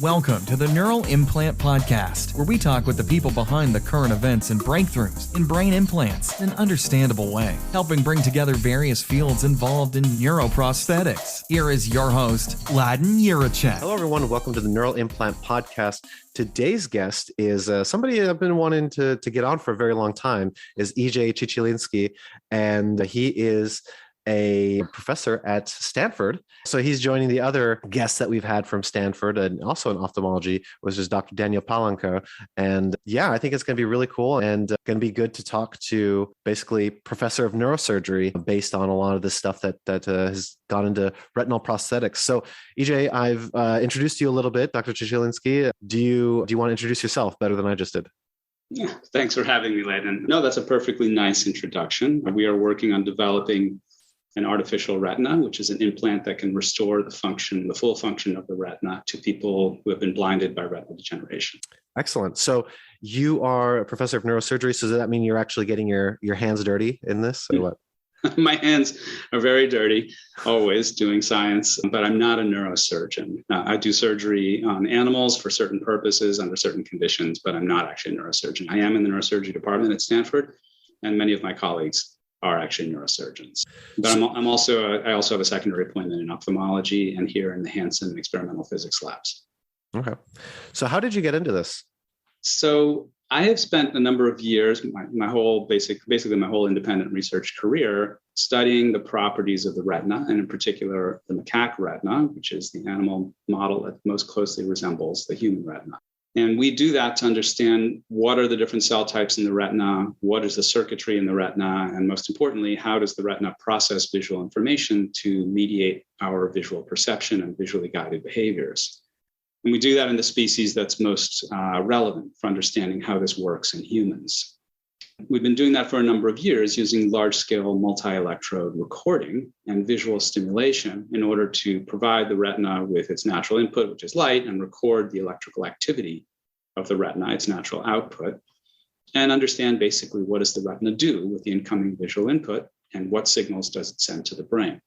Welcome to the Neural Implant Podcast, where we talk with the people behind the current events and breakthroughs in brain implants in an understandable way, helping bring together various fields involved in neuroprosthetics. Here is your host, Laden Yuracek. Hello, everyone. Welcome to the Neural Implant Podcast. Today's guest is somebody I've been wanting to get on for a very long time, is Chichilnisky, and he is a professor at Stanford. So he's joining the other guests that we've had from Stanford and also in ophthalmology, which is Dr. Daniel Palanker. And yeah, I think it's going to be really cool and going to be good to talk to basically professor of neurosurgery based on a lot of this stuff that has gone into retinal prosthetics. So EJ, I've introduced you a little bit, Dr. Chichilnisky. Do you want to introduce yourself better than I just did? Yeah, thanks for having me, Layden. No, that's a perfectly nice introduction. We are working on developing an artificial retina, which is an implant that can restore the full function of the retina to people who have been blinded by retinal degeneration. Excellent. So you are a professor of neurosurgery. So does that mean you're actually getting your hands dirty in this or what? My hands are very dirty, always doing science, but I'm not a neurosurgeon. I do surgery on animals for certain purposes under certain conditions, but I'm not actually a neurosurgeon. I am in the neurosurgery department at Stanford, and many of my colleagues are actually neurosurgeons. But I also have a secondary appointment in ophthalmology and here in the Hansen experimental physics labs. Okay. So how did you get into this? So I have spent a number of years, my whole independent research career, studying the properties of the retina, and in particular, the macaque retina, which is the animal model that most closely resembles the human retina. And we do that to understand what are the different cell types in the retina, what is the circuitry in the retina, and most importantly, how does the retina process visual information to mediate our visual perception and visually guided behaviors. And we do that in the species that's most relevant for understanding how this works in humans. We've been doing that for a number of years using large-scale multi-electrode recording and visual stimulation in order to provide the retina with its natural input, which is light, and record the electrical activity of the retina, its natural output, and understand basically what does the retina do with the incoming visual input and what signals does it send to the brain.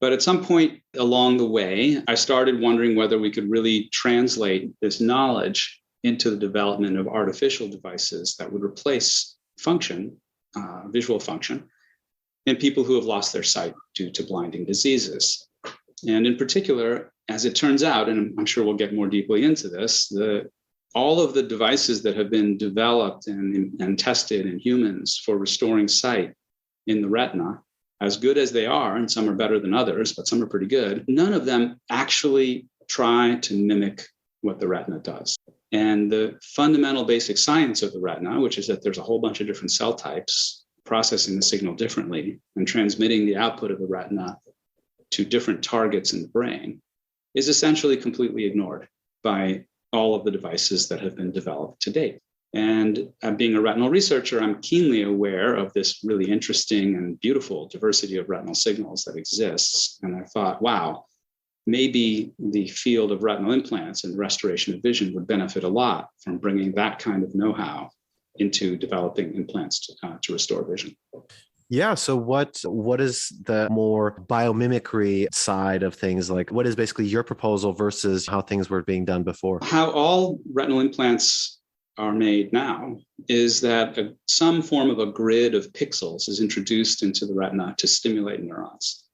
But at some point along the way, I started wondering whether we could really translate this knowledge into the development of artificial devices that would replace visual function, in people who have lost their sight due to blinding diseases. And in particular, as it turns out, and I'm sure we'll get more deeply into this, all of the devices that have been developed and tested in humans for restoring sight in the retina, as good as they are, and some are better than others, but some are pretty good, none of them actually try to mimic what the retina does. And the fundamental basic science of the retina, which is that there's a whole bunch of different cell types processing the signal differently and transmitting the output of the retina to different targets in the brain, is essentially completely ignored by all of the devices that have been developed to date. And being a retinal researcher, I'm keenly aware of this really interesting and beautiful diversity of retinal signals that exists. And I thought, wow, maybe the field of retinal implants and restoration of vision would benefit a lot from bringing that kind of know-how into developing implants to restore vision. Yeah. So what is the more biomimicry side of things? Like, what is basically your proposal versus how things were being done before? How all retinal implants are made now is that some form of a grid of pixels is introduced into the retina to stimulate neurons.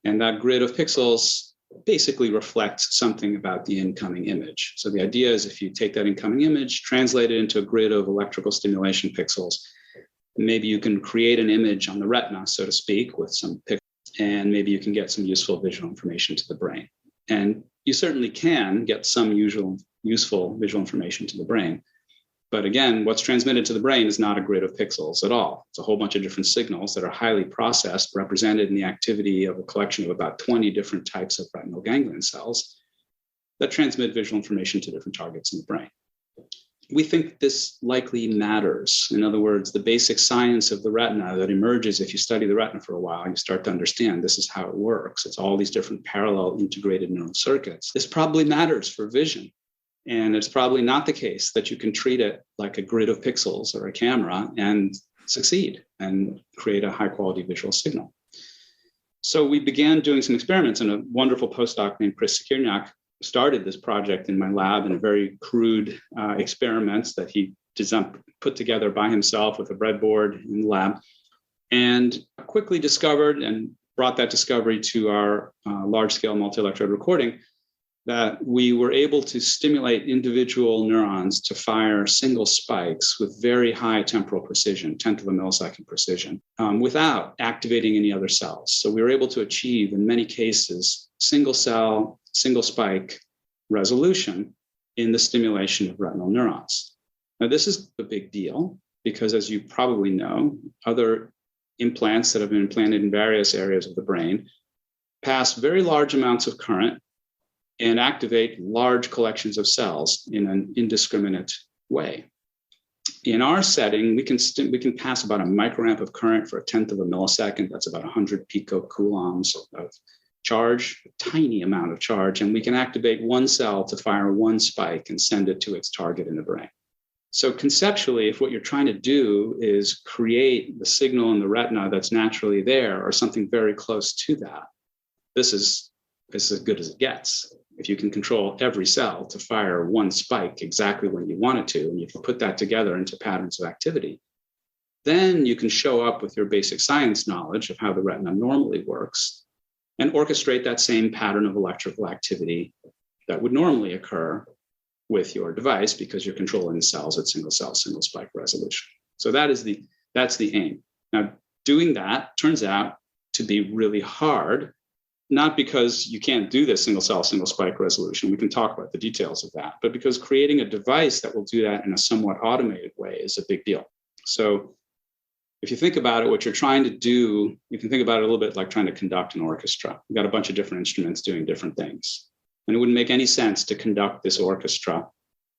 And that grid of pixels basically reflects something about the incoming image. So the idea is if you take that incoming image, translate it into a grid of electrical stimulation pixels, maybe you can create an image on the retina, so to speak, with some pixels, and maybe you can get some useful visual information to the brain. And you certainly can get some useful visual information to the brain. But again, what's transmitted to the brain is not a grid of pixels at all. It's a whole bunch of different signals that are highly processed, represented in the activity of a collection of about 20 different types of retinal ganglion cells that transmit visual information to different targets in the brain. We think this likely matters. In other words, the basic science of the retina that emerges if you study the retina for a while, you start to understand this is how it works. It's all these different parallel integrated neural circuits. This probably matters for vision. And it's probably not the case that you can treat it like a grid of pixels or a camera and succeed and create a high quality visual signal. So we began doing some experiments, and a wonderful postdoc named Chichilnisky started this project in my lab in a very crude experiments that he put together by himself with a breadboard in the lab, and quickly discovered and brought that discovery to our large-scale multi-electrode recording, that we were able to stimulate individual neurons to fire single spikes with very high temporal precision, tenth of a millisecond precision, without activating any other cells. So we were able to achieve, in many cases, single cell, single spike resolution in the stimulation of retinal neurons. Now, this is a big deal because, as you probably know, other implants that have been implanted in various areas of the brain pass very large amounts of current and activate large collections of cells in an indiscriminate way. In our setting, we can pass about a microamp of current for a tenth of a millisecond. That's about 100 picocoulombs of charge, a tiny amount of charge, and we can activate one cell to fire one spike and send it to its target in the brain. So conceptually, if what you're trying to do is create the signal in the retina that's naturally there or something very close to that, this is as good as it gets. If you can control every cell to fire one spike exactly when you want it to, and you can put that together into patterns of activity, then you can show up with your basic science knowledge of how the retina normally works and orchestrate that same pattern of electrical activity that would normally occur with your device because you're controlling the cells at single cell, single spike resolution. So that's the aim. Now, doing that turns out to be really hard, not because you can't do this single cell, single spike resolution. We can talk about the details of that, but because creating a device that will do that in a somewhat automated way is a big deal. So if you think about it, what you're trying to do, you can think about it a little bit like trying to conduct an orchestra. You've got a bunch of different instruments doing different things. And it wouldn't make any sense to conduct this orchestra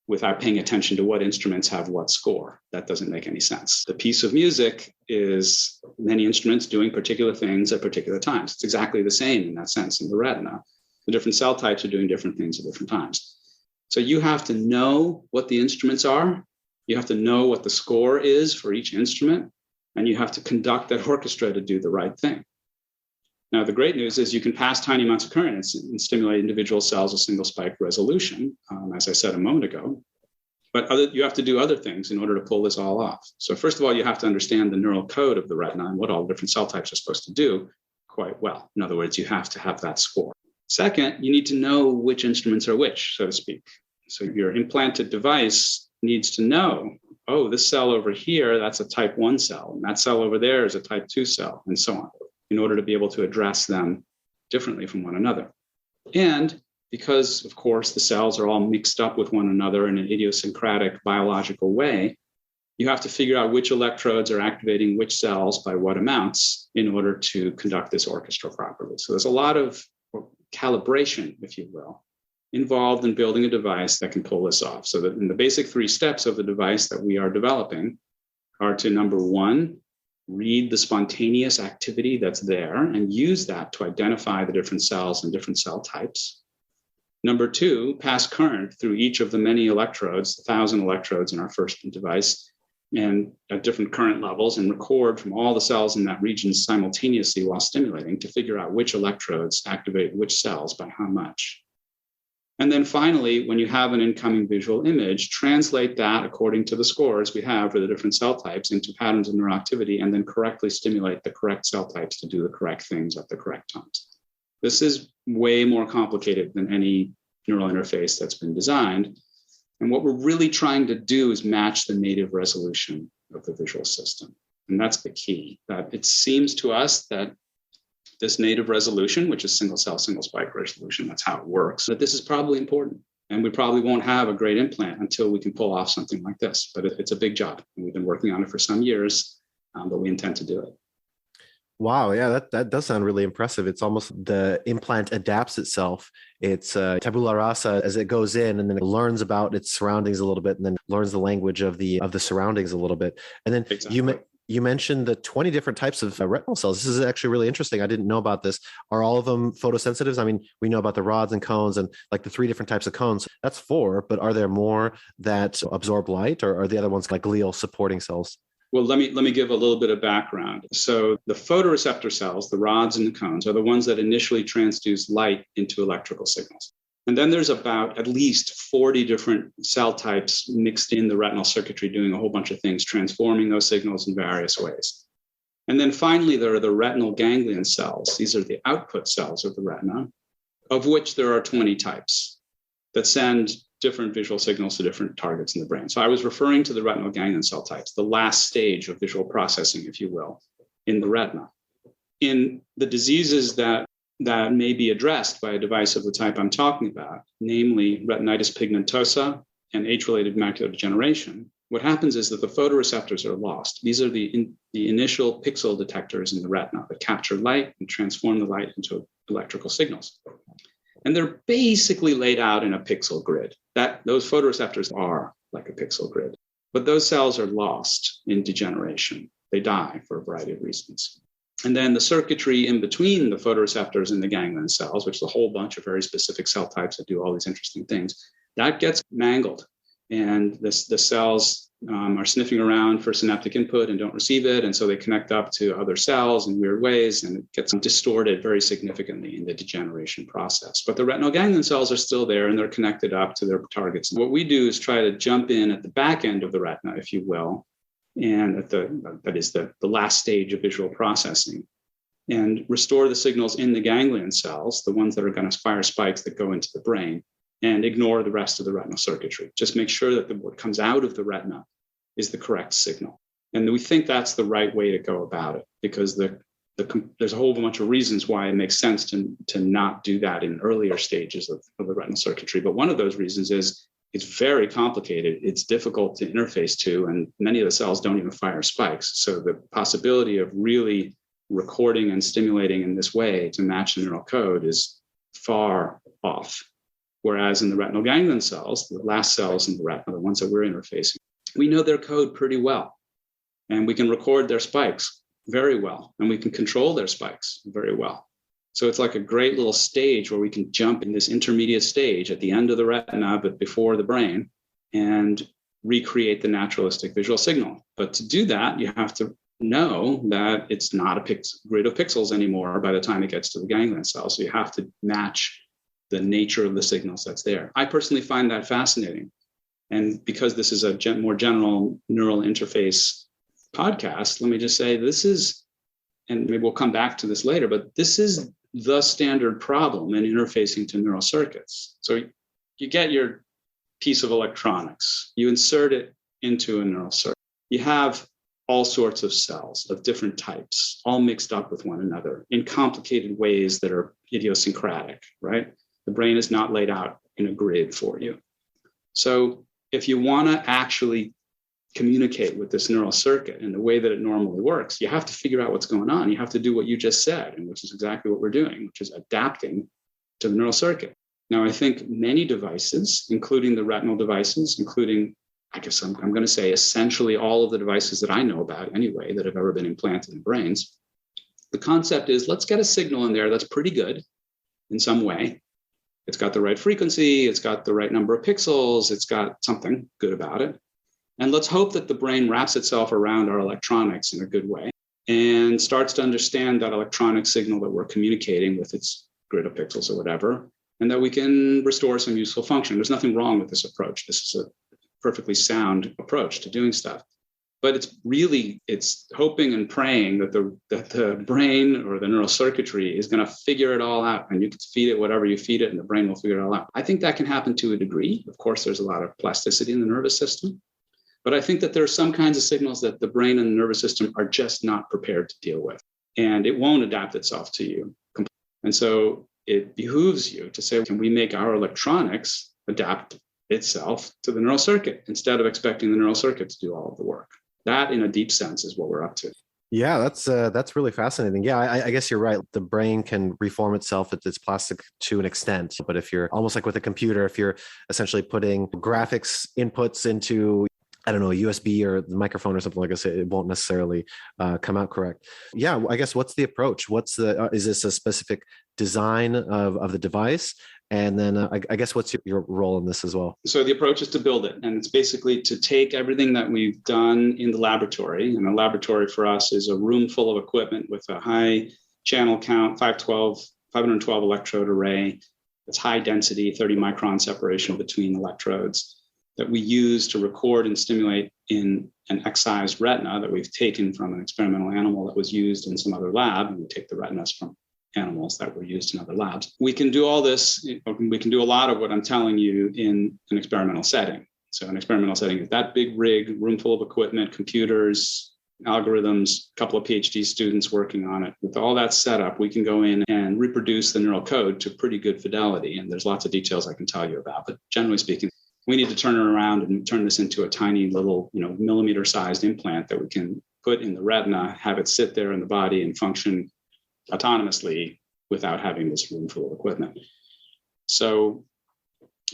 without paying attention to what instruments have what score. That doesn't make any sense. The piece of music is many instruments doing particular things at particular times. It's exactly the same in that sense in the retina. The different cell types are doing different things at different times. So you have to know what the instruments are. You have to know what the score is for each instrument. And you have to conduct that orchestra to do the right thing. Now, the great news is you can pass tiny amounts of current and stimulate individual cells with single spike resolution, as I said a moment ago. But you have to do other things in order to pull this all off. So first of all, you have to understand the neural code of the retina and what all the different cell types are supposed to do quite well. In other words, you have to have that score. Second, you need to know which instruments are which, so to speak. So your implanted device needs to know, oh, this cell over here, that's a type 1 cell, and that cell over there is a type 2 cell, and so on, in order to be able to address them differently from one another. And because, of course, the cells are all mixed up with one another in an idiosyncratic biological way, you have to figure out which electrodes are activating which cells by what amounts in order to conduct this orchestra properly. So there's a lot of calibration, if you will, involved in building a device that can pull this off. So that in the basic 3 steps of the device that we are developing are to, number 1, read the spontaneous activity that's there and use that to identify the different cells and different cell types. Number 2, pass current through each of the many electrodes, 1,000 electrodes in our first device, and at different current levels, and record from all the cells in that region simultaneously while stimulating to figure out which electrodes activate which cells by how much. And then finally, when you have an incoming visual image, translate that according to the scores we have for the different cell types into patterns of neuroactivity, and then correctly stimulate the correct cell types to do the correct things at the correct times. This is way more complicated than any neural interface that's been designed. And what we're really trying to do is match the native resolution of the visual system. And that's the key. That it seems to us that this native resolution, which is single cell, single spike resolution, that's how it works, that this is probably important. And we probably won't have a great implant until we can pull off something like this. But it's a big job. And we've been working on it for some years, but we intend to do it. Wow. Yeah, that does sound really impressive. It's almost the implant adapts itself. It's tabula rasa as it goes in, and then it learns about its surroundings a little bit, and then learns the language of the surroundings a little bit. And then exactly. You mentioned the 20 different types of retinal cells. This is actually really interesting. I didn't know about this. Are all of them photosensitives? I mean, we know about the rods and cones and like the 3 different types of cones. That's 4, but are there more that absorb light, or are the other ones like glial supporting cells? Well, let me give a little bit of background. So the photoreceptor cells, the rods and the cones, are the ones that initially transduce light into electrical signals. And then there's about at least 40 different cell types mixed in the retinal circuitry, doing a whole bunch of things, transforming those signals in various ways. And then finally, there are the retinal ganglion cells. These are the output cells of the retina, of which there are 20 types that send different visual signals to different targets in the brain. So I was referring to the retinal ganglion cell types, the last stage of visual processing, if you will, in the retina. In the diseases that may be addressed by a device of the type I'm talking about, namely retinitis pigmentosa and age-related macular degeneration, what happens is that the photoreceptors are lost. These are the initial pixel detectors in the retina that capture light and transform the light into electrical signals. And they're basically laid out in a pixel grid. Those photoreceptors are like a pixel grid. But those cells are lost in degeneration. They die for a variety of reasons. And then the circuitry in between the photoreceptors and the ganglion cells, which is a whole bunch of very specific cell types that do all these interesting things, that gets mangled. And the cells are sniffing around for synaptic input and don't receive it. And so they connect up to other cells in weird ways, and it gets distorted very significantly in the degeneration process. But the retinal ganglion cells are still there, and they're connected up to their targets. What we do is try to jump in at the back end of the retina, if you will, and that is the last stage of visual processing, and restore the signals in the ganglion cells, the ones that are going to fire spikes that go into the brain, and ignore the rest of the retinal circuitry. Just make sure that what comes out of the retina is the correct signal. And we think that's the right way to go about it, because there's a whole bunch of reasons why it makes sense to not do that in earlier stages of the retinal circuitry. But one of those reasons is it's very complicated. It's difficult to interface to, and many of the cells don't even fire spikes. So the possibility of really recording and stimulating in this way to match the neural code is far off. Whereas in the retinal ganglion cells, the last cells in the retina, the ones that we're interfacing, we know their code pretty well. And we can record their spikes very well. And we can control their spikes very well. So it's like a great little stage where we can jump in this intermediate stage at the end of the retina, but before the brain, and recreate the naturalistic visual signal. But to do that, you have to know that it's not a grid of pixels anymore by the time it gets to the ganglion cell. So you have to match the nature of the signals that's there. I personally find that fascinating. And because this is a more general neural interface podcast, let me just say this is, and maybe we'll come back to this later, but this is the standard problem in interfacing to neural circuits. So you get your piece of electronics, you insert it into a neural circuit. You have all sorts of cells of different types, all mixed up with one another in complicated ways that are idiosyncratic, right? The brain is not laid out in a grid for you. So if you want to actually communicate with this neural circuit in the way that it normally works, you have to figure out what's going on. You have to do what you just said, and which is exactly what we're doing, which is adapting to the neural circuit. Now, I think many devices, including the retinal devices, including, I guess I'm going to say essentially all of the devices that I know about anyway that have ever been implanted in brains, the concept is let's get a signal in there that's pretty good in some way. It's got the right frequency, it's got the right number of pixels, it's got something good about it. And let's hope that the brain wraps itself around our electronics in a good way and starts to understand that electronic signal that we're communicating with its grid of pixels or whatever, and that we can restore some useful function. There's nothing wrong with this approach. This is a perfectly sound approach to doing stuff. But it's hoping and praying that the brain or the neural circuitry is going to figure it all out, and you can feed it whatever you feed it and the brain will figure it all out. I think that can happen to a degree. Of course, there's a lot of plasticity in the nervous system, but I think that there are some kinds of signals that the brain and the nervous system are just not prepared to deal with, and it won't adapt itself to you. And so it behooves you to say, can we make our electronics adapt itself to the neural circuit instead of expecting the neural circuit to do all of the work? That, in a deep sense, is what we're up to. Yeah, that's really fascinating. Yeah, I guess you're right. The brain can reform itself. It's plastic to an extent. But if you're almost like with a computer, if you're essentially putting graphics inputs into, I don't know, a USB or the microphone or something like this, it won't necessarily come out correct. Yeah, I guess what's the approach? Is this a specific design of the device? And then I guess what's your role in this as well? So the approach is to build it. And it's basically to take everything that we've done in the laboratory. And the laboratory for us is a room full of equipment with a high channel count, 512 electrode array, It's high density, 30 micron separation between electrodes that we use to record and stimulate in an excised retina that we've taken from an experimental animal that was used in some other lab. And we take the retinas from animals that were used in other labs. We can do all this. We can do a lot of what I'm telling you in an experimental setting. So an experimental setting is that big rig, room full of equipment, computers, algorithms, a couple of PhD students working on it. With all that set up, we can go in and reproduce the neural code to pretty good fidelity. And there's lots of details I can tell you about. But generally speaking, we need to turn it around and turn this into a tiny little, millimeter-sized implant that we can put in the retina, have it sit there in the body and function autonomously without having this room full of equipment. So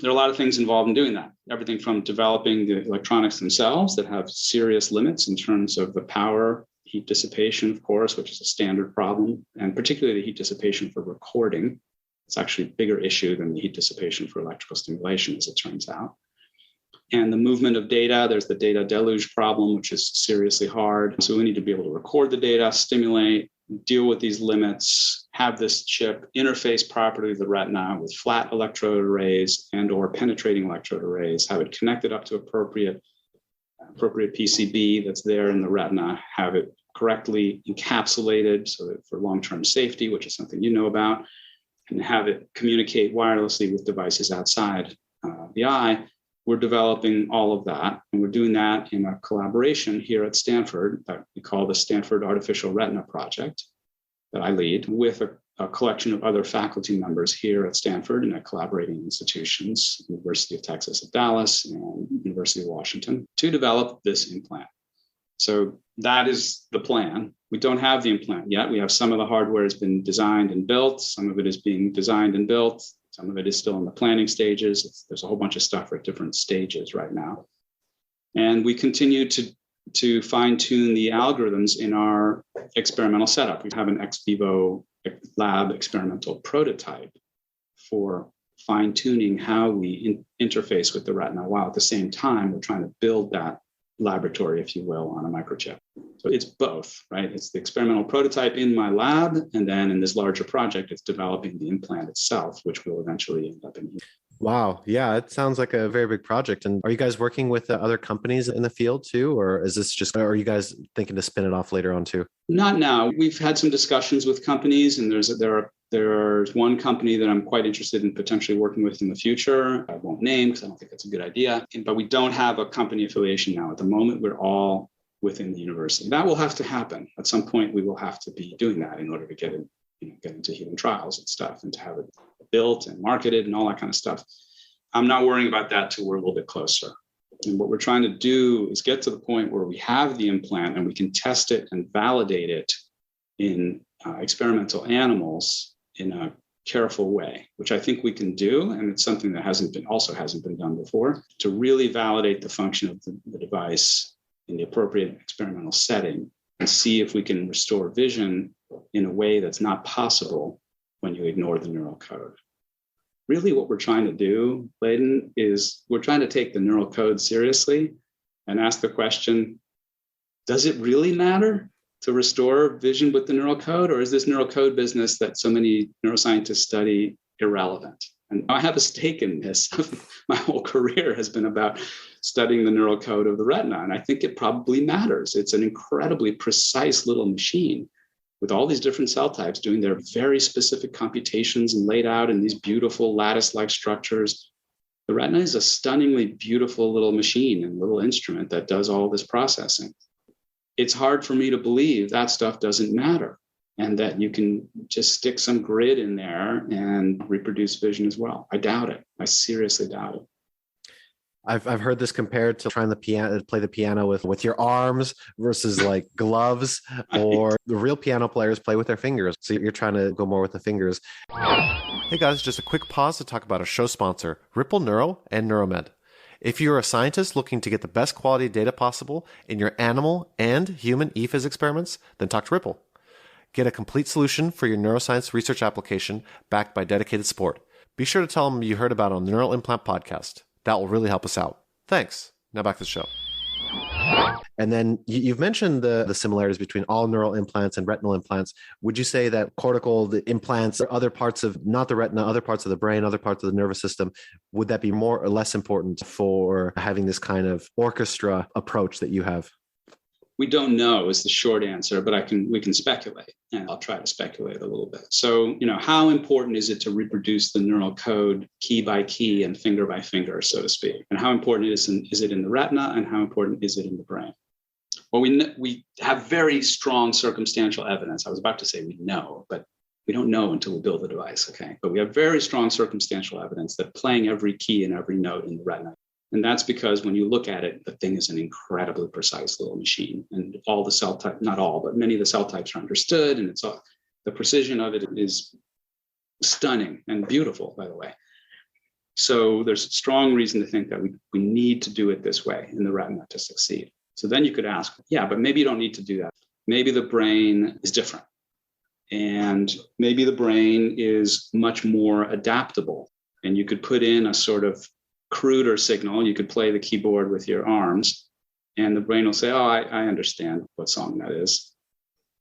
there are a lot of things involved in doing that. Everything from developing the electronics themselves that have serious limits in terms of the power, heat dissipation, of course, which is a standard problem, and particularly the heat dissipation for recording. It's actually a bigger issue than the heat dissipation for electrical stimulation, as it turns out. And the movement of data, there's the data deluge problem, which is seriously hard. So we need to be able to record the data, stimulate, deal with these limits, have this chip interface properly with the retina with flat electrode arrays and or penetrating electrode arrays, have it connected up to appropriate PCB that's there in the retina, have it correctly encapsulated so that for long-term safety, which is something you know about, and have it communicate wirelessly with devices outside the eye. We're developing all of that, and we're doing that in a collaboration here at Stanford that we call the Stanford Artificial Retina Project that I lead with a collection of other faculty members here at Stanford and at collaborating institutions, University of Texas at Dallas and University of Washington, to develop this implant. So that is the plan. We don't have the implant yet. We have some of the hardware has been designed and built. Some of it is being designed and built. Some of it is still in the planning stages. There's a whole bunch of stuff at different stages right now. And we continue to fine tune the algorithms in our experimental setup. We have an ex vivo lab experimental prototype for fine tuning how we interface with the retina, while at the same time, we're trying to build that laboratory, if you will, on a microchip. So it's both, right? It's the experimental prototype in my lab, and then in this larger project, it's developing the implant itself, which will eventually end up in here. Wow. Yeah, it sounds like a very big project. And are you guys working with other companies in the field too? Or is this just, or are you guys thinking to spin it off later on too? Not now. We've had some discussions with companies, and there's one company that I'm quite interested in potentially working with in the future. I won't name because I don't think that's a good idea. But we don't have a company affiliation now. At the moment, we're all within the university. That will have to happen. At some point, we will have to be doing that in order to get into human trials and stuff, and to have it built and marketed and all that kind of stuff. I'm not worrying about that till we're a little bit closer. And what we're trying to do is get to the point where we have the implant and we can test it and validate it in experimental animals in a careful way, which I think we can do. And it's something that hasn't been done before, to really validate the function of the device in the appropriate experimental setting and see if we can restore vision in a way that's not possible when you ignore the neural code. Really what we're trying to do, Layden, is we're trying to take the neural code seriously and ask the question, does it really matter to restore vision with the neural code, or is this neural code business that so many neuroscientists study irrelevant? And I have a stake in this. My whole career has been about studying the neural code of the retina, and I think it probably matters. It's an incredibly precise little machine with all these different cell types doing their very specific computations and laid out in these beautiful lattice-like structures. The retina is a stunningly beautiful little machine and little instrument that does all this processing. It's hard for me to believe that stuff doesn't matter and that you can just stick some grid in there and reproduce vision as well. I doubt it. I seriously doubt it. I've heard this compared to trying to play the piano with your arms versus like gloves, or the real piano players play with their fingers. So you're trying to go more with the fingers. Hey guys, just a quick pause to talk about our show sponsor, Ripple Neuro and Neuromed. If you're a scientist looking to get the best quality data possible in your animal and human ePhys experiments, then talk to Ripple. Get a complete solution for your neuroscience research application backed by dedicated support. Be sure to tell them you heard about it on the Neural Implant Podcast. That will really help us out. Thanks. Now back to the show. And then you've mentioned the similarities between all neural implants and retinal implants. Would you say that cortical, the implants, or other parts of, not the retina, other parts of the brain, other parts of the nervous system, would that be more or less important for having this kind of orchestra approach that you have? We don't know is the short answer, but we can speculate, and I'll try to speculate a little bit. So, how important is it to reproduce the neural code key by key and finger by finger, so to speak? And how important is it in the retina, and how important is it in the brain? Well, we have very strong circumstantial evidence. I was about to say we know, but we don't know until we build the device, okay? But we have very strong circumstantial evidence that playing every key and every note in the retina. And that's because when you look at it, the thing is an incredibly precise little machine. And all the cell types, not all, but many of the cell types are understood. And the precision of it is stunning and beautiful, by the way. So there's strong reason to think that we need to do it this way in the retina to succeed. So then you could ask, yeah, but maybe you don't need to do that. Maybe the brain is different. And maybe the brain is much more adaptable. And you could put in a sort of cruder signal. You could play the keyboard with your arms, and the brain will say, oh, I understand what song that is,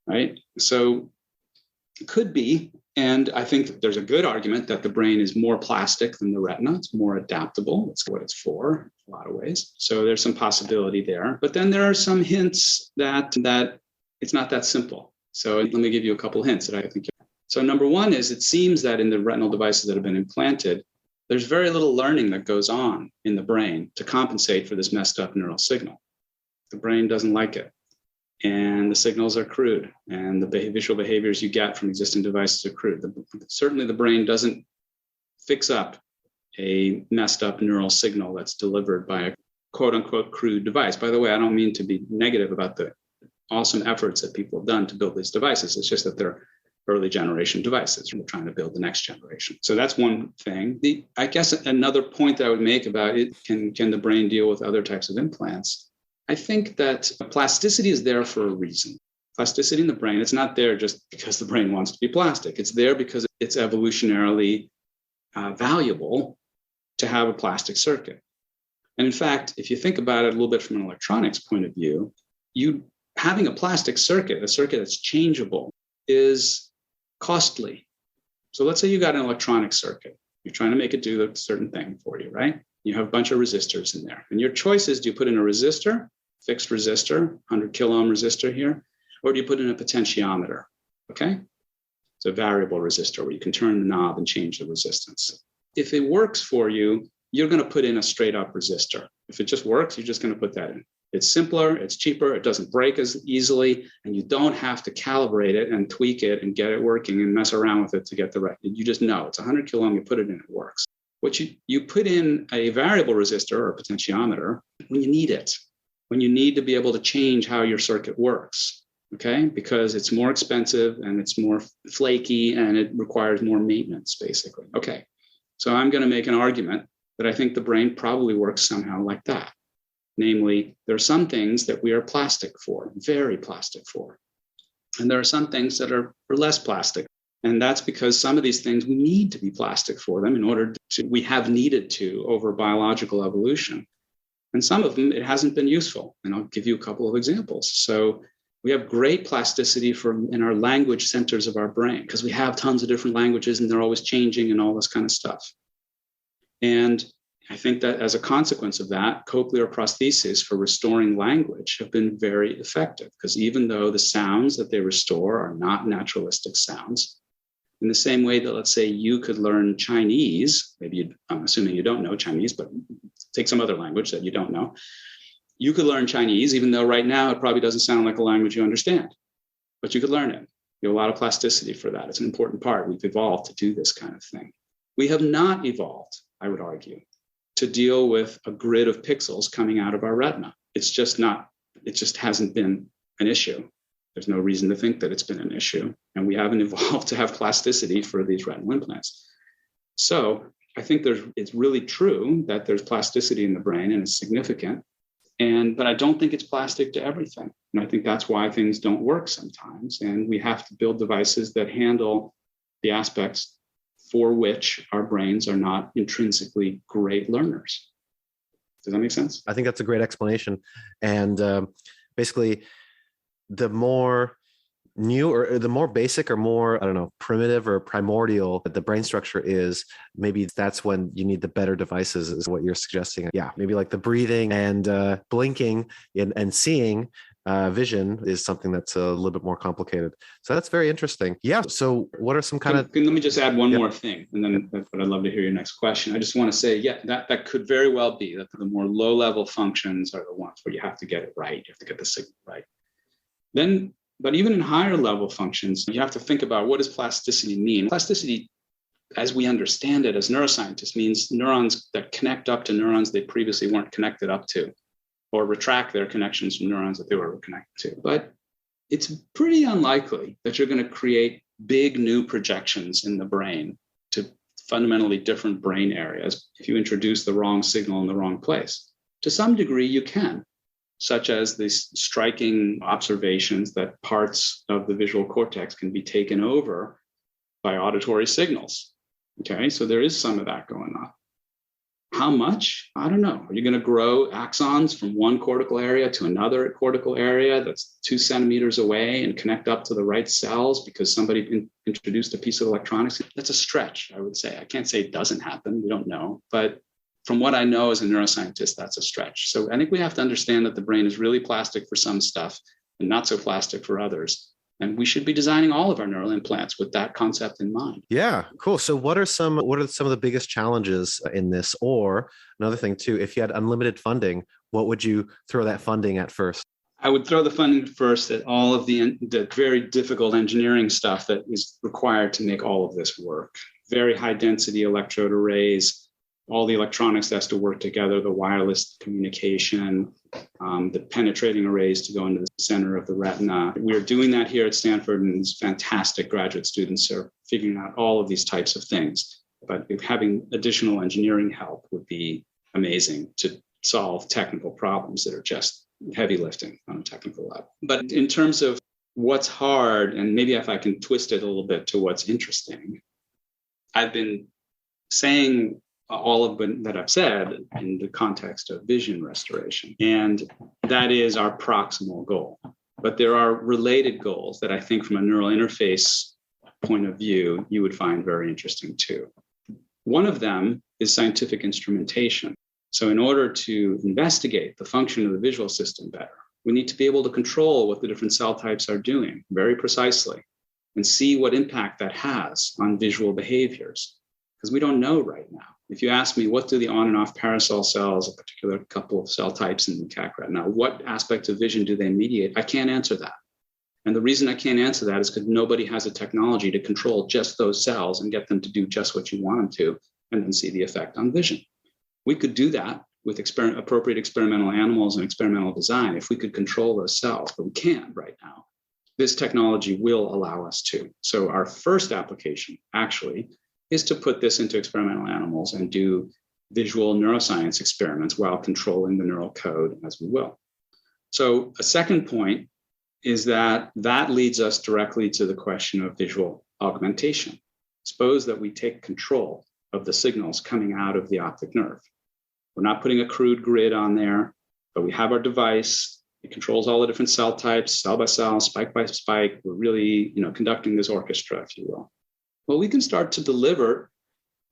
right? So it could be. And I think there's a good argument that the brain is more plastic than the retina. It's more adaptable. It's what it's for in a lot of ways. So there's some possibility there. But then there are some hints that it's not that simple. So let me give you a couple hints that I think. So number one is it seems that in the retinal devices that have been implanted, there's very little learning that goes on in the brain to compensate for this messed up neural signal. The brain doesn't like it. And the signals are crude, and the visual behaviors you get from existing devices are crude. Certainly the brain doesn't fix up a messed up neural signal that's delivered by a quote unquote crude device. By the way, I don't mean to be negative about the awesome efforts that people have done to build these devices. It's just that they're early generation devices. We're trying to build the next generation. So that's one thing. I guess another point that I would make about it, can the brain deal with other types of implants? I think that plasticity is there for a reason. Plasticity in the brain, it's not there just because the brain wants to be plastic. It's there because it's evolutionarily valuable to have a plastic circuit. And in fact, if you think about it a little bit from an electronics point of view, having a plastic circuit, a circuit that's changeable, is costly. So let's say you got an electronic circuit. You're trying to make it do a certain thing for you, right? You have a bunch of resistors in there. And your choice is, do you put in a resistor, fixed resistor, 100 kilo ohm resistor here, or do you put in a potentiometer, okay? It's a variable resistor where you can turn the knob and change the resistance. If it works for you, you're going to put in a straight up resistor. If it just works, you're just going to put that in. It's simpler, it's cheaper, it doesn't break as easily, and you don't have to calibrate it and tweak it and get it working and mess around with it to get the right. You just know it's 100 kilo ohm, you put it in, it works. What you put in a variable resistor or potentiometer when you need it, when you need to be able to change how your circuit works, okay? Because it's more expensive and it's more flaky and it requires more maintenance, basically. Okay, so I'm going to make an argument that I think the brain probably works somehow like that. Namely, there are some things that we are plastic for, very plastic for. And there are some things that are less plastic. And that's because some of these things we need to be plastic for them in order to, we have needed to over biological evolution. And some of them, it hasn't been useful. And I'll give you a couple of examples. So we have great plasticity in our language centers of our brain because we have tons of different languages and they're always changing and all this kind of stuff. And I think that as a consequence of that, cochlear prostheses for restoring language have been very effective because even though the sounds that they restore are not naturalistic sounds, in the same way that, let's say, you could learn Chinese, I'm assuming you don't know Chinese, but take some other language that you don't know. You could learn Chinese, even though right now it probably doesn't sound like a language you understand, but you could learn it. You have a lot of plasticity for that. It's an important part. We've evolved to do this kind of thing. We have not evolved, I would argue, to deal with a grid of pixels coming out of our retina. It just hasn't been an issue. There's no reason to think that it's been an issue. And we haven't evolved to have plasticity for these retinal implants. So I think it's really true that there's plasticity in the brain and it's significant. But I don't think it's plastic to everything. And I think that's why things don't work sometimes. And we have to build devices that handle the aspects for which our brains are not intrinsically great learners. Does that make sense? I think that's a great explanation. And basically, the more new or the more basic or more, I don't know, primitive or primordial the brain structure is, maybe that's when you need the better devices, is what you're suggesting. Yeah, maybe like the breathing and blinking and seeing. Vision is something that's a little bit more complicated. So that's very interesting. Yeah. So what are some kind of... Let me just add one more thing, and then I'd love to hear your next question. I just want to say, that could very well be that the more low-level functions are the ones where you have to get it right. You have to get the signal right. But even in higher level functions, you have to think about, what does plasticity mean? Plasticity, as we understand it as neuroscientists, means neurons that connect up to neurons they previously weren't connected up to, or retract their connections from neurons that they were connected to. But it's pretty unlikely that you're going to create big new projections in the brain to fundamentally different brain areas if you introduce the wrong signal in the wrong place. To some degree, you can, such as these striking observations that parts of the visual cortex can be taken over by auditory signals. Okay, so there is some of that going on. How much? I don't know. Are you going to grow axons from one cortical area to another cortical area that's 2 centimeters away and connect up to the right cells because somebody introduced a piece of electronics? That's a stretch, I would say. I can't say it doesn't happen. We don't know. But from what I know as a neuroscientist, that's a stretch. So I think we have to understand that the brain is really plastic for some stuff and not so plastic for others. And we should be designing all of our neural implants with that concept in mind. Yeah, cool. So what are some of the biggest challenges in this? Or another thing too, if you had unlimited funding, what would you throw that funding at first? I would throw the funding first at all of the very difficult engineering stuff that is required to make all of this work. Very high density electrode arrays, all the electronics that has to work together, the wireless communication, the penetrating arrays to go into the center of the retina. We're doing that here at Stanford, and these fantastic graduate students are figuring out all of these types of things. But having additional engineering help would be amazing to solve technical problems that are just heavy lifting on a technical level. But in terms of what's hard, and maybe if I can twist it a little bit to what's interesting, I've been saying all of that I've said in the context of vision restoration. And that is our proximal goal. But there are related goals that I think from a neural interface point of view, you would find very interesting too. One of them is scientific instrumentation. So in order to investigate the function of the visual system better, we need to be able to control what the different cell types are doing very precisely and see what impact that has on visual behaviors, because we don't know right now. If you ask me, what do the on and off parasol cells, a particular couple of cell types in the macaque retina, what aspects of vision do they mediate? I can't answer that. And the reason I can't answer that is because nobody has a technology to control just those cells and get them to do just what you want them to, and then see the effect on vision. We could do that with appropriate experimental animals and experimental design if we could control those cells, but we can't right now. This technology will allow us to. So our first application actually is to put this into experimental animals and do visual neuroscience experiments while controlling the neural code as we will. So a second point is that leads us directly to the question of visual augmentation. Suppose that we take control of the signals coming out of the optic nerve. We're not putting a crude grid on there, but we have our device. It controls all the different cell types, cell by cell, spike by spike. We're really, conducting this orchestra, if you will. Well, we can start to deliver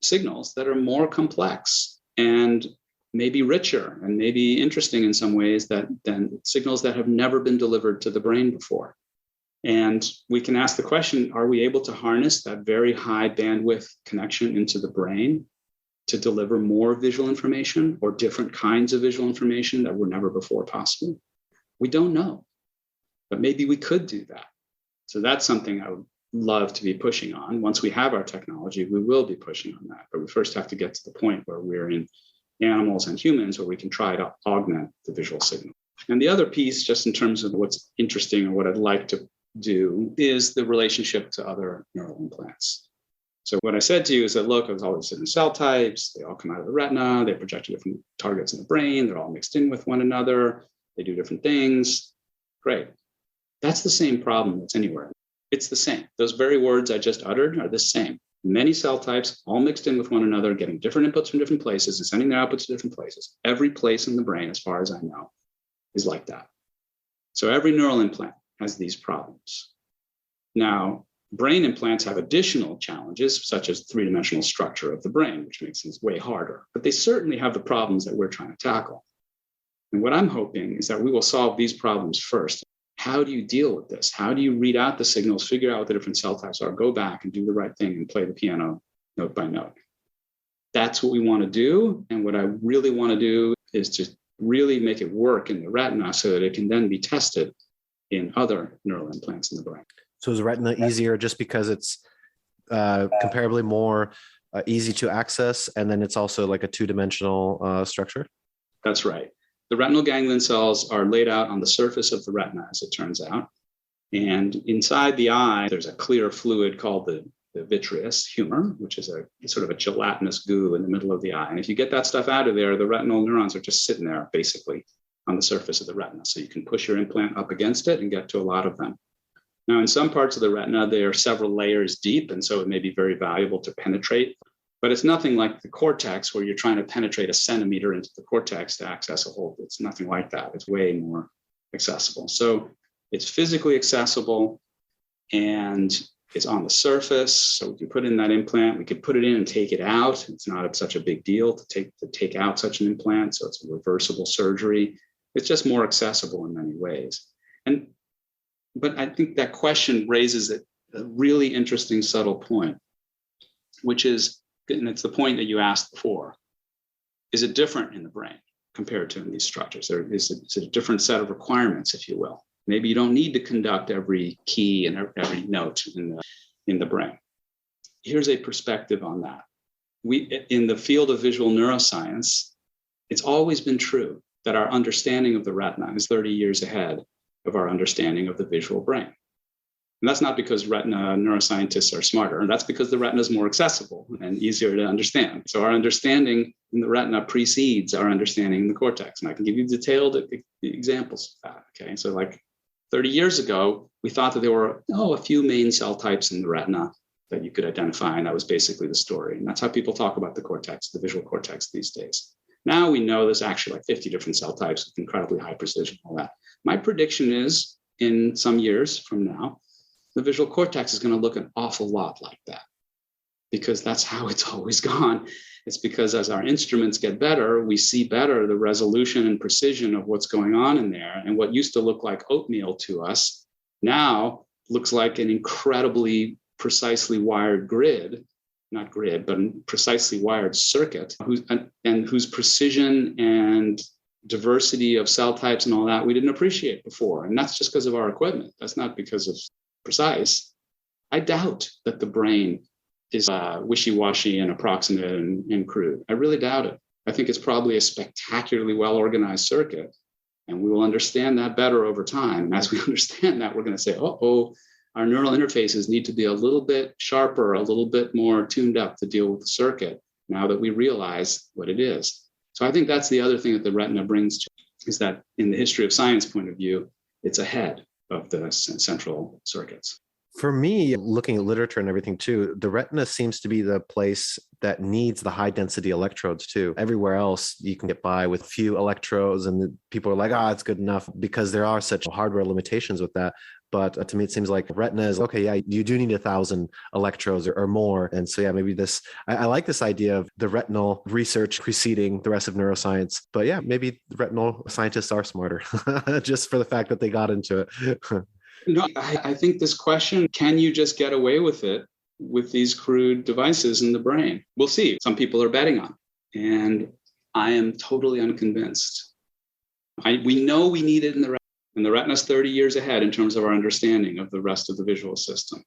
signals that are more complex and maybe richer and maybe interesting in some ways than signals that have never been delivered to the brain before. And we can ask the question, are we able to harness that very high bandwidth connection into the brain to deliver more visual information or different kinds of visual information that were never before possible? We don't know, but maybe we could do that. So that's something I would love to be pushing on. Once we have our technology, we will be pushing on that. But we first have to get to the point where we're in animals and humans where we can try to augment the visual signal. And the other piece, just in terms of what's interesting or what I'd like to do, is the relationship to other neural implants. So what I said to you is that, look, there's all these different cell types. They all come out of the retina. They project to different targets in the brain. They're all mixed in with one another. They do different things. Great. That's the same problem that's anywhere. It's the same. Those very words I just uttered are the same. Many cell types all mixed in with one another, getting different inputs from different places and sending their outputs to different places. Every place in the brain, as far as I know, is like that. So every neural implant has these problems. Now, brain implants have additional challenges, such as three-dimensional structure of the brain, which makes things way harder. But they certainly have the problems that we're trying to tackle. And what I'm hoping is that we will solve these problems first. How do you deal with this? How do you read out the signals, figure out what the different cell types are, go back and do the right thing and play the piano note by note? That's what we want to do. And what I really want to do is to really make it work in the retina so that it can then be tested in other neural implants in the brain. So is retina easier just because it's comparably more easy to access, and then it's also like a two-dimensional structure? That's right. The retinal ganglion cells are laid out on the surface of the retina, as it turns out. And inside the eye, there's a clear fluid called the vitreous humor, which is a sort of a gelatinous goo in the middle of the eye. And if you get that stuff out of there, the retinal neurons are just sitting there, basically, on the surface of the retina. So you can push your implant up against it and get to a lot of them. Now, in some parts of the retina, they are several layers deep, and so it may be very valuable to penetrate. But it's nothing like the cortex, where you're trying to penetrate a centimeter into the cortex to access a whole. It's nothing like that. It's way more accessible. So it's physically accessible, and it's on the surface. So we can put in that implant. We could put it in and take it out. It's not such a big deal to take out such an implant. So it's a reversible surgery. It's just more accessible in many ways. But I think that question raises a really interesting, subtle point, which is, and it's the point that you asked before, is it different in the brain compared to in these structures? There is a different set of requirements, if you will. Maybe you don't need to conduct every key and every note in the brain. Here's a perspective on that. In the field of visual neuroscience, it's always been true that our understanding of the retina is 30 years ahead of our understanding of the visual brain. And that's not because retina neuroscientists are smarter. That's because the retina is more accessible and easier to understand. So our understanding in the retina precedes our understanding in the cortex. And I can give you detailed examples of that. Okay, so like 30 years ago, we thought that there were a few main cell types in the retina that you could identify, and that was basically the story. And that's how people talk about the cortex, the visual cortex these days. Now we know there's actually like 50 different cell types with incredibly high precision, all that. My prediction is in some years from now, the visual cortex is going to look an awful lot like that, because that's how it's always gone. It's because as our instruments get better, we see better the resolution and precision of what's going on in there. And what used to look like oatmeal to us now looks like an incredibly precisely wired precisely wired circuit, whose precision and diversity of cell types and all that we didn't appreciate before. And that's just because of our equipment. That's not because of precise. I doubt that the brain is wishy-washy and approximate and crude. I really doubt it. I think it's probably a spectacularly well-organized circuit, and we will understand that better over time. And as we understand that, we're going to say, our neural interfaces need to be a little bit sharper, a little bit more tuned up to deal with the circuit now that we realize what it is. So I think that's the other thing that the retina brings to, is that in the history of science point of view, it's ahead of the central circuits. For me, looking at literature and everything too, the retina seems to be the place that needs the high density electrodes too. Everywhere else, you can get by with few electrodes, and people are like, it's good enough, because there are such hardware limitations with that. But to me, it seems like retina is, okay, yeah, you do need 1,000 electrodes or more. And so, yeah, maybe I like this idea of the retinal research preceding the rest of neuroscience. But yeah, maybe retinal scientists are smarter just for the fact that they got into it. No, I think this question, can you just get away with it with these crude devices in the brain? We'll see. Some people are betting on it, and I am totally unconvinced. We know we need it in the retina, and the retina is 30 years ahead in terms of our understanding of the rest of the visual system.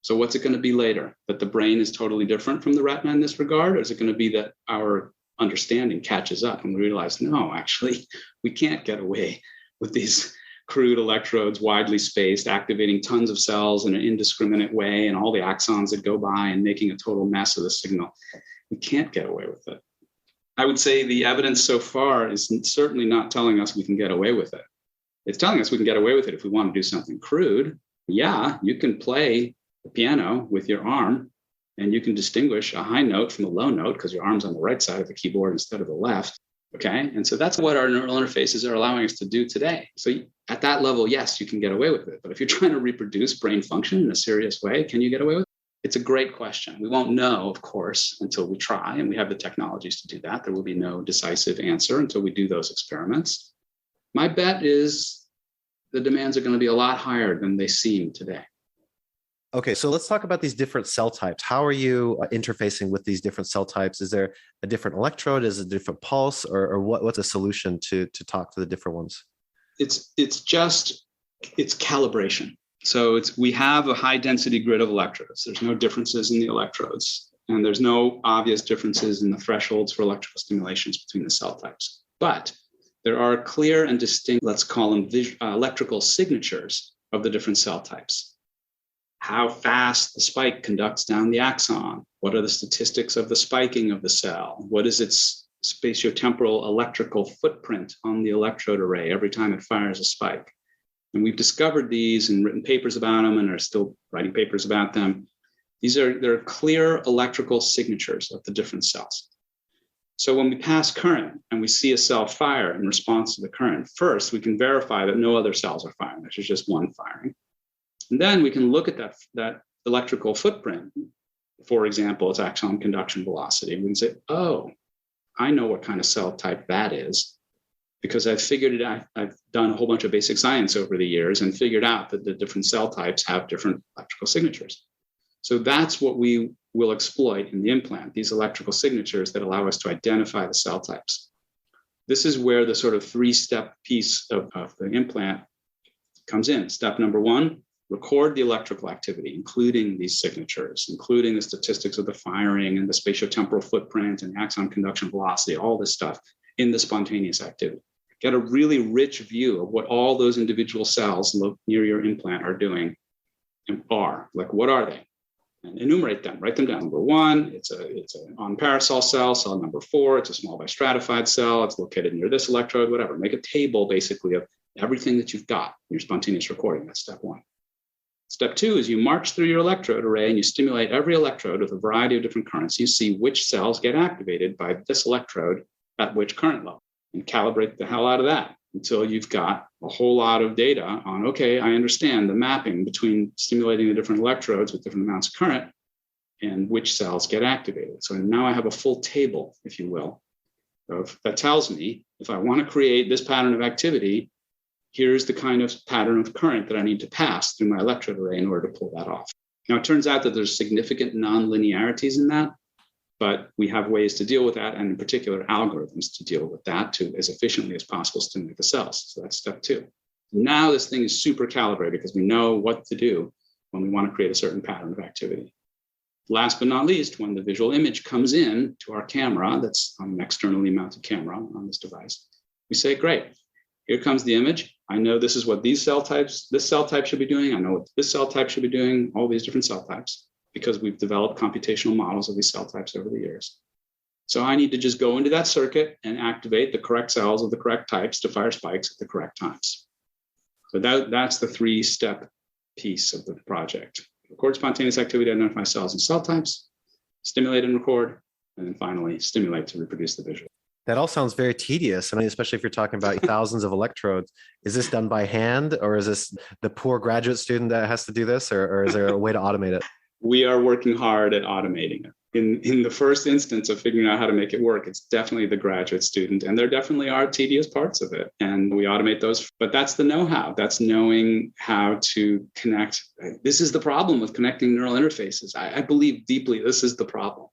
So what's it going to be later? That the brain is totally different from the retina in this regard? Or is it going to be that our understanding catches up and we realize, no, actually, we can't get away with these crude electrodes, widely spaced, activating tons of cells in an indiscriminate way, and all the axons that go by and making a total mess of the signal. We can't get away with it. I would say the evidence so far is certainly not telling us we can get away with it. It's telling us we can get away with it if we want to do something crude. Yeah, you can play the piano with your arm and you can distinguish a high note from a low note because your arm's on the right side of the keyboard instead of the left. Okay. And so that's what our neural interfaces are allowing us to do today. So at that level, yes, you can get away with it. But if you're trying to reproduce brain function in a serious way, can you get away with it? It's a great question. We won't know, of course, until we try, and we have the technologies to do that. There will be no decisive answer until we do those experiments. My bet is the demands are going to be a lot higher than they seem today. Okay, so let's talk about these different cell types. How are you interfacing with these different cell types? Is there a different electrode? Is it a different pulse? Or what's a solution to talk to the different ones? It's calibration. So we have a high density grid of electrodes. There's no differences in the electrodes, and there's no obvious differences in the thresholds for electrical stimulations between the cell types. But there are clear and distinct, let's call them electrical signatures of the different cell types. How fast the spike conducts down the axon. What are the statistics of the spiking of the cell? What is its spatiotemporal electrical footprint on the electrode array every time it fires a spike? And we've discovered these and written papers about them and are still writing papers about them. They're clear electrical signatures of the different cells. So when we pass current and we see a cell fire in response to the current, first we can verify that no other cells are firing. There's just one firing. And then we can look at that electrical footprint, for example, its axon conduction velocity. We can say, oh, I know what kind of cell type that is, because I've figured it out. I've done a whole bunch of basic science over the years and figured out that the different cell types have different electrical signatures. So that's what we will exploit in the implant, these electrical signatures that allow us to identify the cell types. This is where the sort of three-step piece of the implant comes in. Step number one, record the electrical activity, including these signatures, including the statistics of the firing and the spatiotemporal footprint and the axon conduction velocity, all this stuff in the spontaneous activity. Get a really rich view of what all those individual cells near your implant are doing and are. Like, what are they? And enumerate them, write them down. Number one, it's an on-parasol cell. Cell number 4, it's a small bistratified cell. It's located near this electrode, whatever. Make a table, basically, of everything that you've got in your spontaneous recording. That's step one. Step two is you march through your electrode array and you stimulate every electrode with a variety of different currents. You see which cells get activated by this electrode at which current level, and calibrate the hell out of that until you've got a whole lot of data on, okay, I understand the mapping between stimulating the different electrodes with different amounts of current and which cells get activated. So now I have a full table, if you will, that tells me if I want to create this pattern of activity, here's the kind of pattern of current that I need to pass through my electrode array in order to pull that off. Now, it turns out that there's significant nonlinearities in that, but we have ways to deal with that, and in particular, algorithms to deal with that to, as efficiently as possible, stimulate the cells. So that's step two. Now this thing is super calibrated because we know what to do when we want to create a certain pattern of activity. Last but not least, when the visual image comes in to our camera, that's on an externally mounted camera on this device, we say, great, here comes the image. I know this is what this cell type should be doing. I know what this cell type should be doing, all these different cell types, because we've developed computational models of these cell types over the years. So I need to just go into that circuit and activate the correct cells of the correct types to fire spikes at the correct times. So that's the three-step piece of the project. Record spontaneous activity, identify cells and cell types, stimulate and record, and then finally stimulate to reproduce the visual. That all sounds very tedious. I mean, especially if you're talking about thousands of electrodes. Is this done by hand, or is this the poor graduate student that has to do this, or is there a way to automate it? We are working hard at automating it. In the first instance of figuring out how to make it work, it's definitely the graduate student, and there definitely are tedious parts of it, and we automate those. But that's the know-how. That's knowing how to connect. This is the problem with connecting neural interfaces. I believe deeply this is the problem.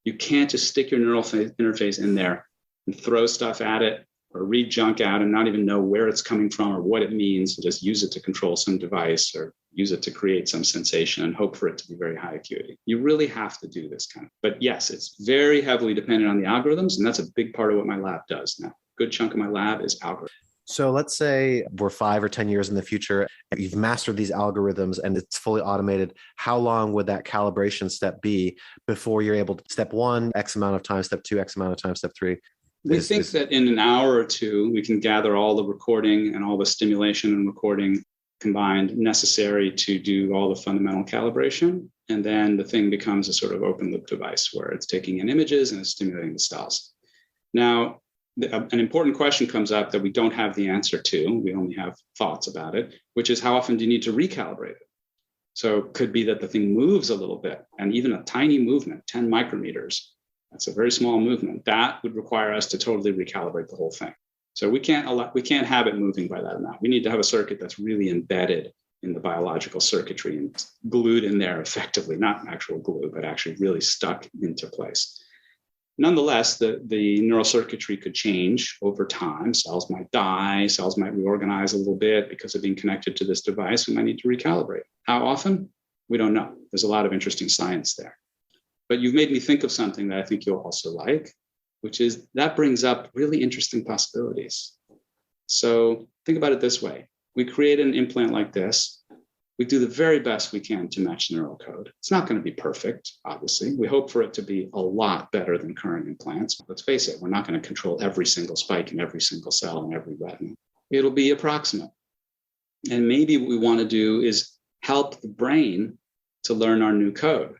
You can't just stick your neural interface in there and throw stuff at it or read junk out and not even know where it's coming from or what it means, and just use it to control some device or use it to create some sensation and hope for it to be very high acuity. You really have to do this kind of. But yes, it's very heavily dependent on the algorithms, and that's a big part of what my lab does now. A good chunk of my lab is algorithms. So let's say we're 5 or 10 years in the future, and you've mastered these algorithms and it's fully automated. How long would that calibration step be before you're able to step 1, X amount of time, step 2, X amount of time, step 3? We think that in an hour or two, we can gather all the recording and all the stimulation and recording combined necessary to do all the fundamental calibration. And then the thing becomes a sort of open loop device where it's taking in images and it's stimulating the cells. Now, an important question comes up that we don't have the answer to. We only have thoughts about it, which is how often do you need to recalibrate it? So it could be that the thing moves a little bit, and even a tiny movement, 10 micrometers, that's a very small movement. That would require us to totally recalibrate the whole thing. So we can't have it moving by that amount. We need to have a circuit that's really embedded in the biological circuitry and glued in there effectively, not actual glue, but actually really stuck into place. Nonetheless, the neural circuitry could change over time. Cells might die, cells might reorganize a little bit because of being connected to this device. We might need to recalibrate. How often? We don't know. There's a lot of interesting science there. But you've made me think of something that I think you'll also like, which is that brings up really interesting possibilities. So think about it this way. We create an implant like this. We do the very best we can to match neural code. It's not going to be perfect, obviously. We hope for it to be a lot better than current implants. Let's face it, we're not going to control every single spike in every single cell in every retina. It'll be approximate. And maybe what we want to do is help the brain to learn our new code.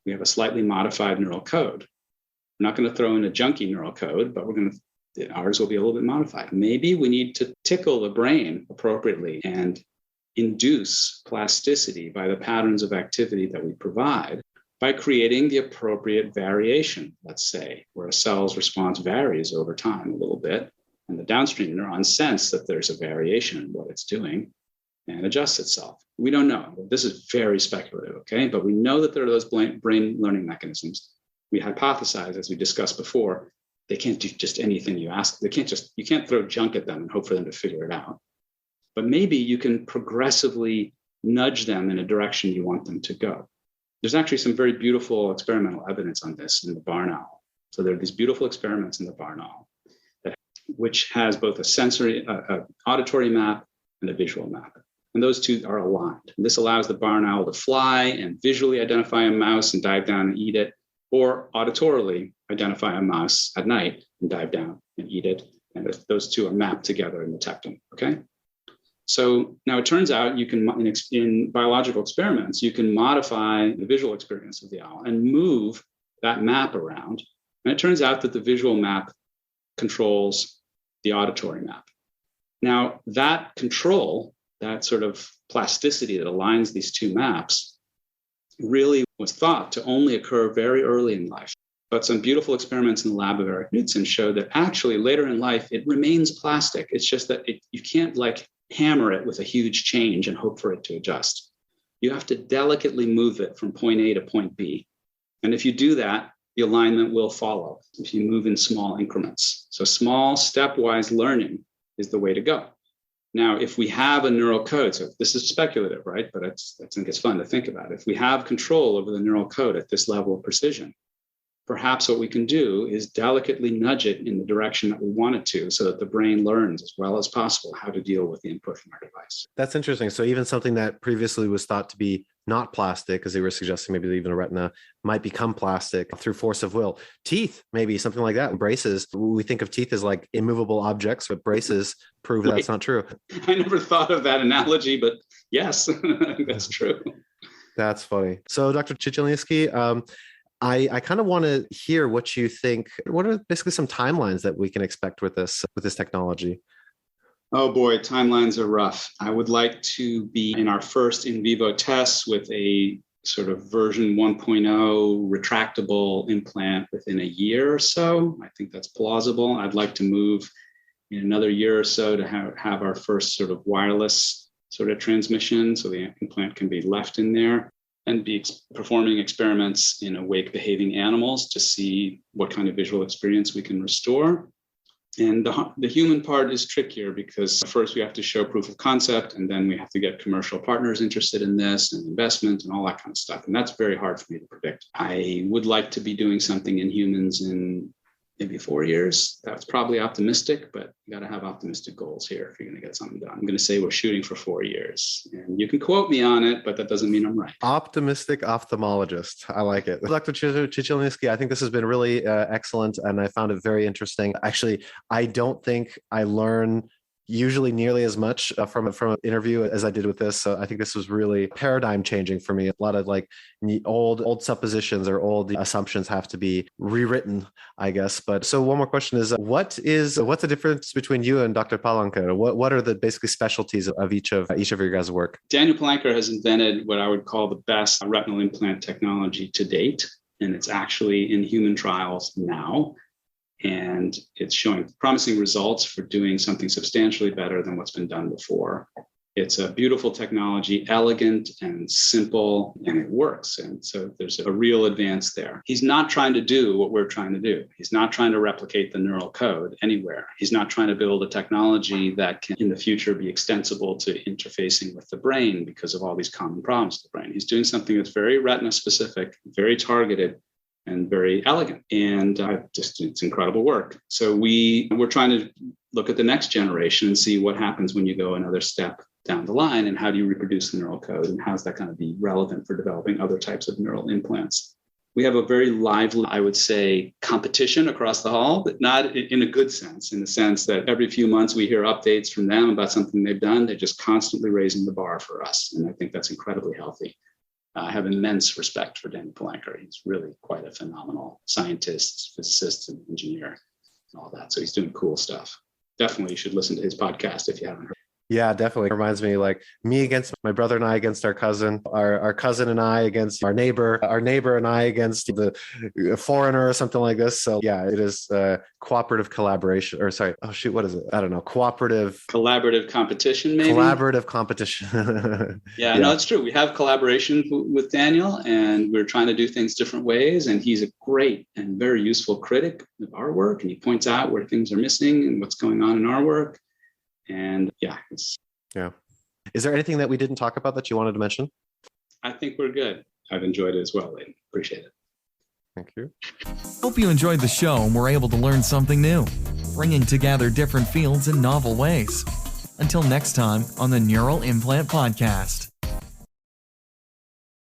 We have a slightly modified neural code. We're not going to throw in a junky neural code, but ours will be a little bit modified. Maybe we need to tickle the brain appropriately and induce plasticity by the patterns of activity that we provide by creating the appropriate variation, let's say, where a cell's response varies over time a little bit, and the downstream neurons sense that there's a variation in what it's doing and adjusts itself. We don't know. This is very speculative, okay? But we know that there are those brain learning mechanisms. We hypothesize, as we discussed before, they can't do just anything you ask. You can't throw junk at them and hope for them to figure it out. But maybe you can progressively nudge them in a direction you want them to go. There's actually some very beautiful experimental evidence on this in the barn owl. So there are these beautiful experiments in the barn owl, which has both a auditory map and a visual map. And those two are aligned. And this allows the barn owl to fly and visually identify a mouse and dive down and eat it, or auditorily identify a mouse at night and dive down and eat it. And those two are mapped together and detect them, okay? So now it turns out you can, in biological experiments, you can modify the visual experience of the owl and move that map around. And it turns out that the visual map controls the auditory map. Now that control, that sort of plasticity that aligns these two maps, really was thought to only occur very early in life. But some beautiful experiments in the lab of Eric Knudsen showed that actually later in life, it remains plastic. It's just that you can't hammer it with a huge change and hope for it to adjust. You have to delicately move it from point A to point B. And if you do that, the alignment will follow if you move in small increments. So small stepwise learning is the way to go. Now, if we have a neural code, so this is speculative, right? But I think it's fun to think about. If we have control over the neural code at this level of precision, perhaps what we can do is delicately nudge it in the direction that we want it to so that the brain learns as well as possible how to deal with the input from our device. That's interesting. So even something that previously was thought to be not plastic, as they were suggesting, maybe even a retina, might become plastic through force of will. Teeth, maybe something like that. Braces, we think of teeth as like immovable objects, but braces prove that's not true. I never thought of that analogy, but yes, that's true. That's funny. So Dr. Chichilnisky, I kind of want to hear what you think. What are basically some timelines that we can expect with this technology? Oh boy, timelines are rough. I would like to be in our first in vivo tests with a sort of version 1.0 retractable implant within a year or so. I think that's plausible. I'd like to move in another year or so to have our first sort of wireless sort of transmission so the implant can be left in there, and be performing experiments in awake behaving animals to see what kind of visual experience we can restore. And the human part is trickier because first we have to show proof of concept, and then we have to get commercial partners interested in this and investment and all that kind of stuff. And that's very hard for me to predict. I would like to be doing something in humans in maybe 4 years. That's probably optimistic, but you got to have optimistic goals here if you're going to get something done. I'm going to say we're shooting for 4 years, and you can quote me on it, but that doesn't mean I'm right. Optimistic ophthalmologist. I like it. Dr. Chichilnisky, I think this has been really excellent, and I found it very interesting. Actually, I don't think I learn usually nearly as much from an interview as I did with this. So I think this was really paradigm changing for me. A lot of like old suppositions or old assumptions have to be rewritten, I guess. But so one more question is, what's the difference between you and Dr. Palanker? What are the basically specialties of each of your guys' work? Daniel Palanker has invented what I would call the best retinal implant technology to date, and it's actually in human trials now. And it's showing promising results for doing something substantially better than what's been done before. It's a beautiful technology, elegant and simple, and it works. And so there's a real advance there. He's not trying to do what we're trying to do. He's not trying to replicate the neural code anywhere. He's not trying to build a technology that can in the future be extensible to interfacing with the brain because of all these common problems with the brain. He's doing something that's very retina specific, very targeted, and very elegant. And it's incredible work. So we're trying to look at the next generation and see what happens when you go another step down the line, and how do you reproduce the neural code, and how's that going to be relevant for developing other types of neural implants. We have a very lively, I would say, competition across the hall, but not in a good sense, in the sense that every few months we hear updates from them about something they've done. They're just constantly raising the bar for us. And I think that's incredibly healthy. I have immense respect for Daniel Palanker. He's really quite a phenomenal scientist, physicist, and engineer, and all that. So he's doing cool stuff. Definitely you should listen to his podcast if you haven't heard. Yeah, definitely. It reminds me like me against my brother and I against our cousin, our cousin and I against our neighbor and I against the foreigner or something like this. So yeah, it is cooperative collaboration, or sorry. Oh shoot, what is it? I don't know. Collaborative competition, maybe? Collaborative competition. Yeah, no, it's true. We have collaboration with Daniel, and we're trying to do things different ways. And he's a great and very useful critic of our work. And he points out where things are missing and what's going on in our work. And yeah. Is there anything that we didn't talk about that you wanted to mention? I think we're good. I've enjoyed it as well, Layden. Appreciate it. Thank you. Hope you enjoyed the show and were able to learn something new, bringing together different fields in novel ways. Until next time on the Neural Implant Podcast.